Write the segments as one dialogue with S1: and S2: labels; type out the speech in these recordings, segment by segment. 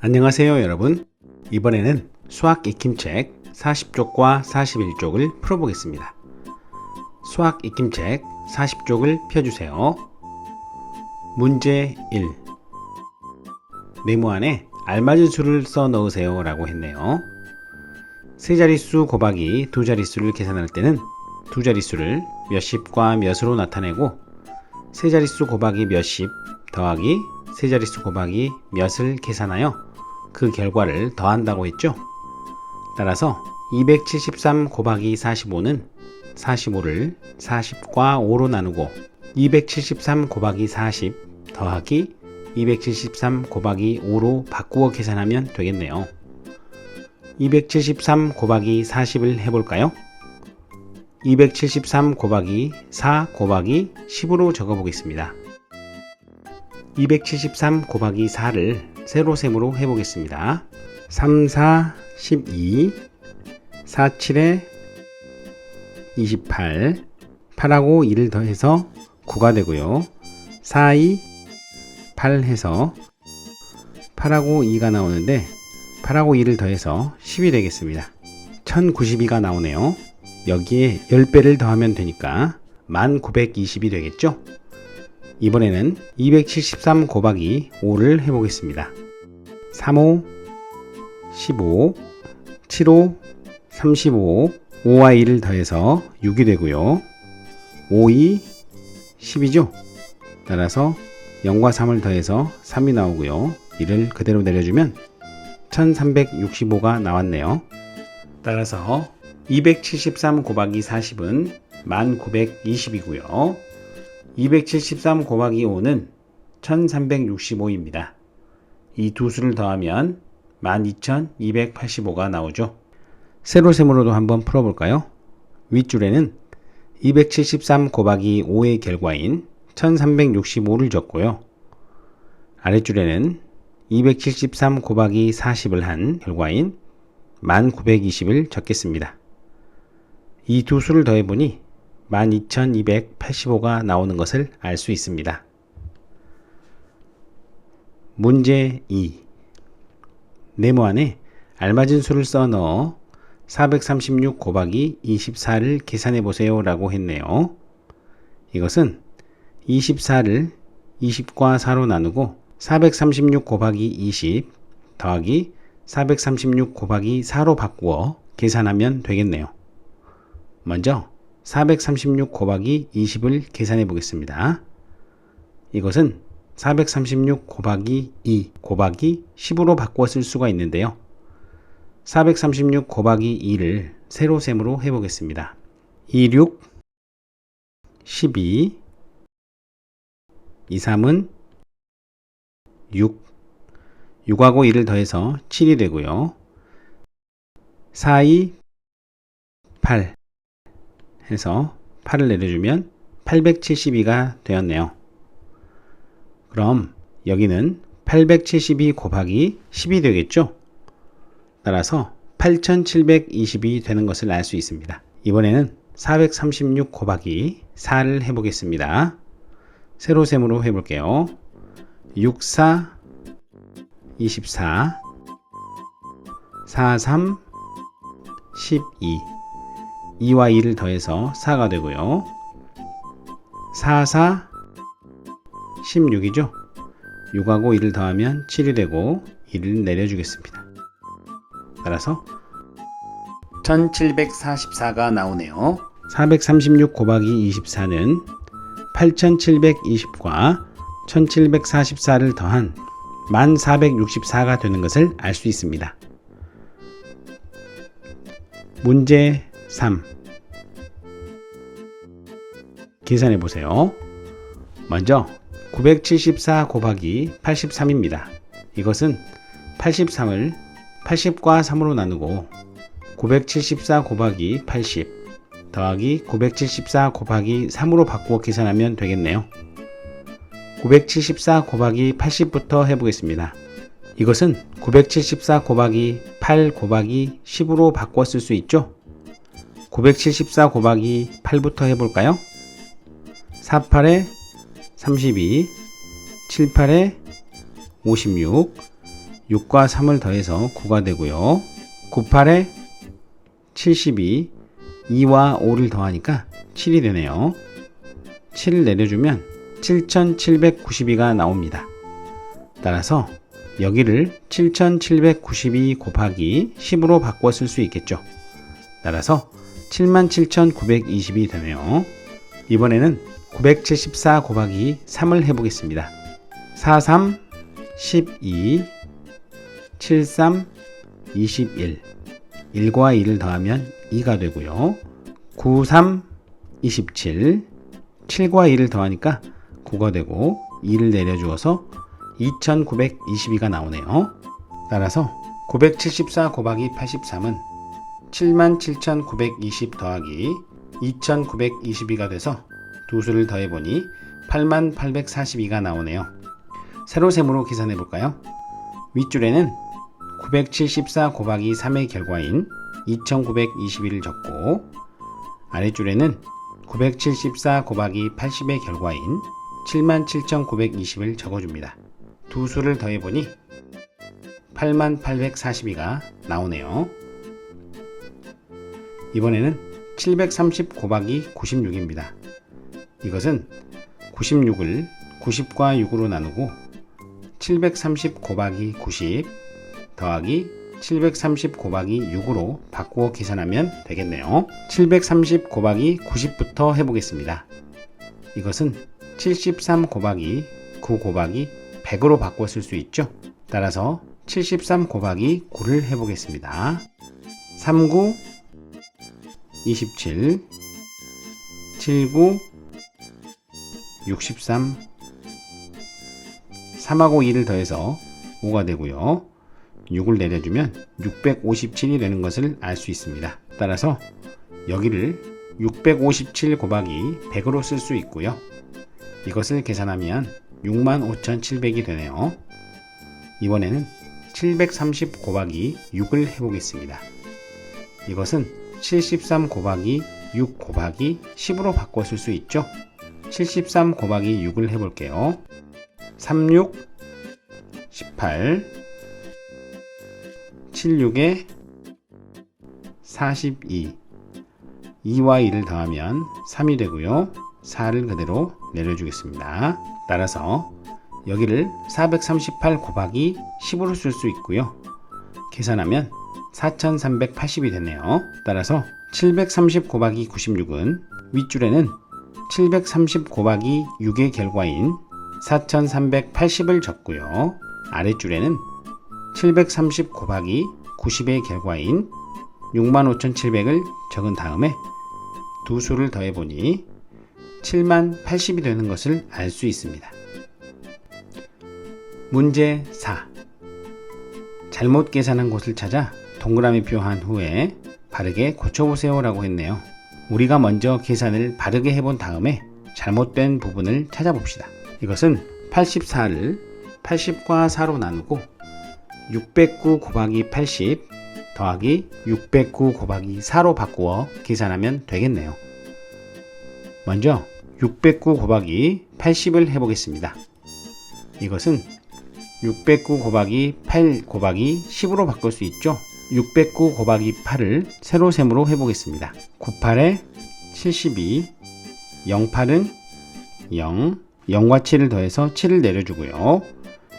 S1: 안녕하세요 여러분. 이번에는 수학 익힘책 40쪽과 41쪽을 풀어보겠습니다. 수학 익힘책 40쪽을 펴주세요. 문제 1. 네모 안에 알맞은 수를 써 넣으세요 라고 했네요. 세 자릿수 곱하기 두 자릿수를 계산할 때는 두 자릿수를 몇십과 몇으로 나타내고 세 자릿수 곱하기 몇십 더하기 세 자릿수 곱하기 몇을 계산하여 그 결과를 더한다고 했죠. 따라서 273 곱하기 45는 45를 40과 5로 나누고 273 곱하기 40 더하기 273 곱하기 5로 바꾸어 계산하면 되겠네요. 273 곱하기 40을 해볼까요? 273 곱하기 4 곱하기 10으로 적어보겠습니다. 273 곱하기 4를 세로셈으로 해보겠습니다. 3, 4, 12, 4, 7에 28, 8하고 2를 더해서 9가 되고요. 4, 2, 8 해서 8하고 2가 나오는데 8하고 2를 더해서 10이 되겠습니다. 1092가 나오네요. 여기에 10배를 더하면 되니까 1920이 되겠죠? 이번에는 273 곱하기 5를 해보겠습니다. 3호, 15, 7호, 35, 5와 2를 더해서 6이 되고요. 5, 2, 10이죠? 따라서 0과 3을 더해서 3이 나오고요. 이를 그대로 내려주면 1365가 나왔네요. 따라서 273 곱하기 40은 1920이고요. 273 곱하기 5는 1365입니다. 이 두 수를 더하면 12285가 나오죠. 세로셈으로도 한번 풀어볼까요? 윗줄에는 273 곱하기 5의 결과인 1365를 적고요. 아랫줄에는 273 곱하기 40을 한 결과인 1920을 적겠습니다. 이 두 수를 더해보니 12285가 나오는 것을 알 수 있습니다. 문제 2. 네모 안에 알맞은 수를 써 넣어 436 곱하기 24를 계산해 보세요 라고 했네요. 이것은 24를 20과 4로 나누고 436 곱하기 20 더하기 436 곱하기 4로 바꾸어 계산하면 되겠네요. 먼저 436 곱하기 20을 계산해 보겠습니다. 이것은 436 곱하기 2 곱하기 10으로 바꾸어 쓸 수가 있는데요. 436 곱하기 2를 세로셈으로 해보겠습니다. 26, 12, 23은 6, 6하고 2를 더해서 7이 되고요. 4, 2, 8 해서 8을 내려주면 872가 되었네요. 그럼 여기는 872 곱하기 10이 되겠죠? 따라서 8720이 되는 것을 알 수 있습니다. 이번에는 436 곱하기 4를 해보겠습니다. 세로셈으로 해볼게요. 6, 4, 24, 4, 3, 12 2와 2를 더해서 4가 되고요. 4, 4, 16이죠. 6하고 2를 더하면 7이 되고 2를 내려주겠습니다. 따라서 1744가 나오네요. 436 곱하기 24는 8720과 1744를 더한 1464가 되는 것을 알 수 있습니다. 문제 3. 계산해 보세요. 먼저 974 곱하기 83입니다. 이것은 83을 80과 3으로 나누고 974 곱하기 80 더하기 974 곱하기 3으로 바꾸어 계산하면 되겠네요. 974 곱하기 80부터 해보겠습니다. 이것은 974 곱하기 8 곱하기 10으로 바꿔 쓸 수 있죠? 974 곱하기 8부터 해볼까요? 48에 32, 78에 56, 6과 3을 더해서 9가 되고요. 98에 72, 2와 5를 더하니까 7이 되네요. 7을 내려주면 7792가 나옵니다. 따라서 여기를 7792 곱하기 10으로 바꿔 쓸 수 있겠죠. 따라서 77,920이 되네요. 이번에는 974 곱하기 3을 해보겠습니다. 43, 12, 73, 21, 1과 2를 더하면 2가 되고요. 93, 27, 7과 2를 더하니까 9가 되고 2를 내려주어서 2922가 나오네요. 따라서 974 곱하기 83은 77,920 더하기 2922가 돼서 두 수를 더해보니 8842가 나오네요. 세로셈으로 계산해 볼까요? 윗줄에는 974 곱하기 3의 결과인 2922를 적고 아랫줄에는 974 곱하기 80의 결과인 77,920을 적어줍니다. 두 수를 더해보니 8842가 나오네요. 이번에는 730 곱하기 96입니다. 이것은 96을 90과 6으로 나누고 730 곱하기 90 더하기 730 곱하기 6으로 바꾸어 계산하면 되겠네요. 730 곱하기 90부터 해보겠습니다. 이것은 73 곱하기 9 곱하기 100으로 바꿔 쓸 수 있죠. 따라서 73 곱하기 9를 해보겠습니다. 39, 27, 79, 63, 3하고 2를 더해서 5가 되고요. 6을 내려주면 657이 되는 것을 알 수 있습니다. 따라서 여기를 657 곱하기 100으로 쓸 수 있고요. 이것을 계산하면 65,700이 되네요. 이번에는 730 곱하기 6을 해보겠습니다. 이것은 73 곱하기 6 곱하기 10으로 바꿔 쓸 수 있죠. 73 곱하기 6을 해볼게요. 36, 18, 76에 42, 2와 2를 더하면 3이 되고요. 4를 그대로 내려주겠습니다. 따라서 여기를 438 곱하기 10으로 쓸 수 있고요. 계산하면 4380이 되네요. 따라서 730 곱하기 96은 윗줄에는 730 곱하기 6의 결과인 4380을 적고요. 아랫줄에는 730 곱하기 90의 결과인 65,700을 적은 다음에 두 수를 더해보니 7080이 되는 것을 알 수 있습니다. 문제 4. 잘못 계산한 곳을 찾아 동그라미 표한 후에 바르게 고쳐보세요 라고 했네요. 우리가 먼저 계산을 바르게 해본 다음에 잘못된 부분을 찾아봅시다. 이것은 84를 80과 4로 나누고 609 곱하기 80 더하기 609 곱하기 4로 바꾸어 계산하면 되겠네요. 먼저 609 곱하기 80을 해보겠습니다. 이것은 609 곱하기 8 곱하기 10으로 바꿀 수 있죠. 609 곱하기 8을 세로셈으로 해보겠습니다. 98에 72, 08은 0, 0과 7을 더해서 7을 내려주고요.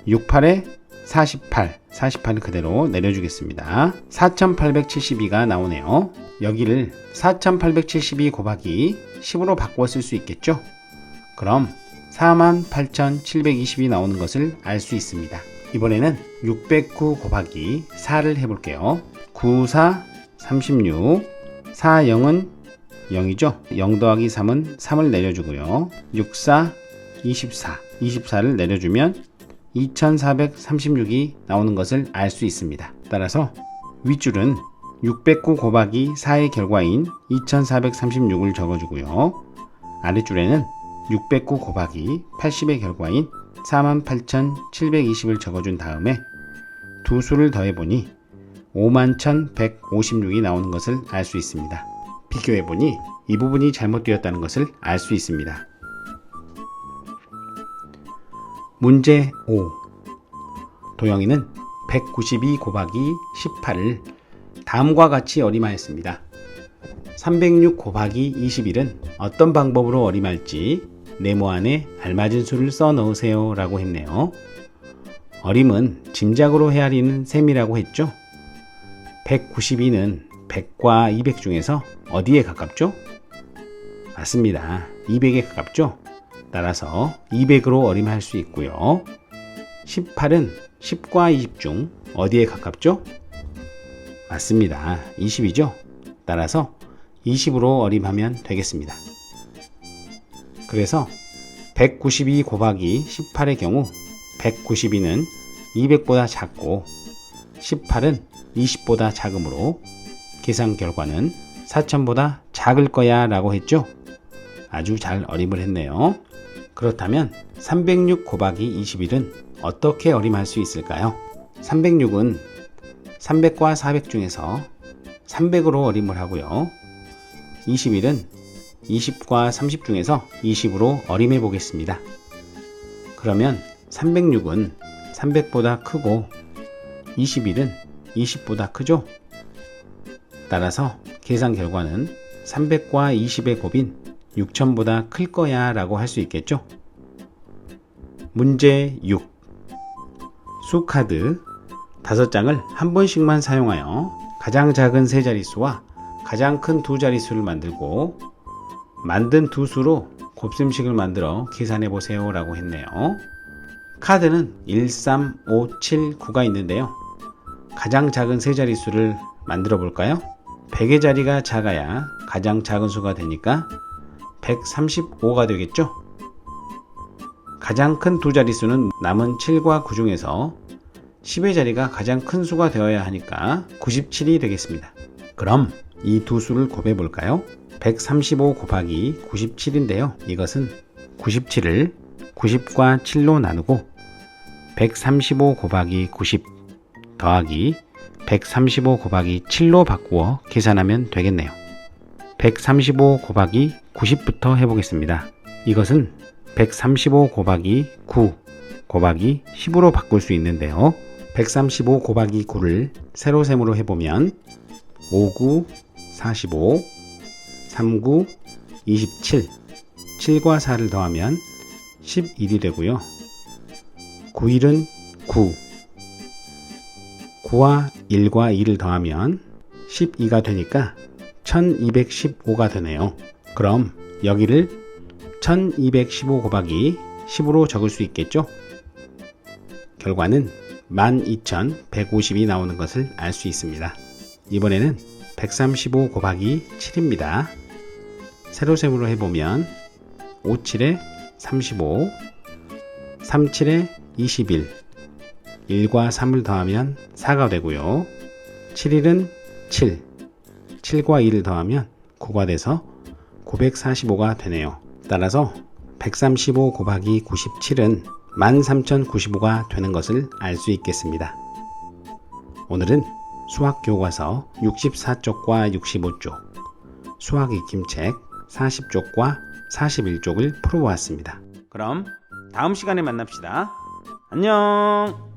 S1: 68에 48, 48을 그대로 내려주겠습니다. 4872가 나오네요. 여기를 4872 곱하기 10으로 바꿔 쓸 수 있겠죠? 그럼 48,720이 나오는 것을 알 수 있습니다. 이번에는 609 곱하기 4를 해볼게요. 9, 4, 36, 4, 0은 0이죠? 0 더하기 3은 3을 내려주고요. 6, 4, 24, 24를 내려주면 2436이 나오는 것을 알 수 있습니다. 따라서 윗줄은 609 곱하기 4의 결과인 2436을 적어주고요. 아랫줄에는 609 곱하기 80의 결과인 48,720을 적어준 다음에 두 수를 더해보니 51,156이 나오는 것을 알 수 있습니다. 비교해보니 이 부분이 잘못되었다는 것을 알 수 있습니다. 문제 5. 도영이는 192 곱하기 18을 다음과 같이 어림하였습니다. 306 곱하기 21은 어떤 방법으로 어림할지 네모 안에 알맞은 수를 써 넣으세요 라고 했네요. 어림은 짐작으로 헤아리는 셈이라고 했죠. 192는 100과 200 중에서 어디에 가깝죠? 맞습니다. 200에 가깝죠? 따라서 200으로 어림할 수 있고요. 18은 10과 20 중 어디에 가깝죠? 맞습니다. 20이죠? 따라서 20으로 어림하면 되겠습니다. 그래서 192 곱하기 18의 경우 192는 200보다 작고 18은 20보다 작으므로 계산 결과는 4000보다 작을 거야 라고 했죠? 아주 잘 어림을 했네요. 그렇다면 306 곱하기 21은 어떻게 어림할 수 있을까요? 306은 300과 400 중에서 300으로 어림을 하고요. 21은 20과 30 중에서 20으로 어림해 보겠습니다. 그러면 306은 300보다 크고 21은 20보다 크죠? 따라서 계산 결과는 300과 20의 곱인 6000보다 클 거야 라고 할 수 있겠죠? 문제 6. 수카드 5장을 한 번씩만 사용하여 가장 작은 세 자릿수와 가장 큰 두 자릿수를 만들고 만든 두 수로 곱셈식을 만들어 계산해 보세요 라고 했네요. 카드는 1, 3, 5, 7, 9가 있는데요. 가장 작은 세 자릿수를 만들어 볼까요? 100의 자리가 작아야 가장 작은 수가 되니까 135가 되겠죠? 가장 큰 두 자릿수는 남은 7과 9 중에서 10의 자리가 가장 큰 수가 되어야 하니까 97이 되겠습니다. 그럼 이 두 수를 곱해 볼까요? 135 곱하기 97인데요. 이것은 97을 90과 7로 나누고 135 곱하기 90 더하기 135 곱하기 7로 바꾸어 계산하면 되겠네요. 135 곱하기 90부터 해보겠습니다. 이것은 135 곱하기 9 곱하기 10으로 바꿀 수 있는데요. 135 곱하기 9를 세로셈으로 해보면 59, 45, 39, 27, 7과 4를 더하면 11이 되고요. 9일은 9, 9와 1과 2를 더하면 12가 되니까 1215가 되네요. 그럼 여기를 1215 곱하기 10으로 적을 수 있겠죠? 결과는 12150이 나오는 것을 알 수 있습니다. 이번에는 135 곱하기 7입니다. 세로셈으로 해보면 57에 35, 37에 21, 1과 3을 더하면 4가 되고요. 7일은 7, 7과 2를 더하면 9가 돼서 945가 되네요. 따라서 135 곱하기 97은 13095가 되는 것을 알 수 있겠습니다. 오늘은 수학교과서 64쪽과 65쪽, 수학익힘책 40쪽과 41쪽을 풀어보았습니다. 그럼 다음 시간에 만납시다. 안녕!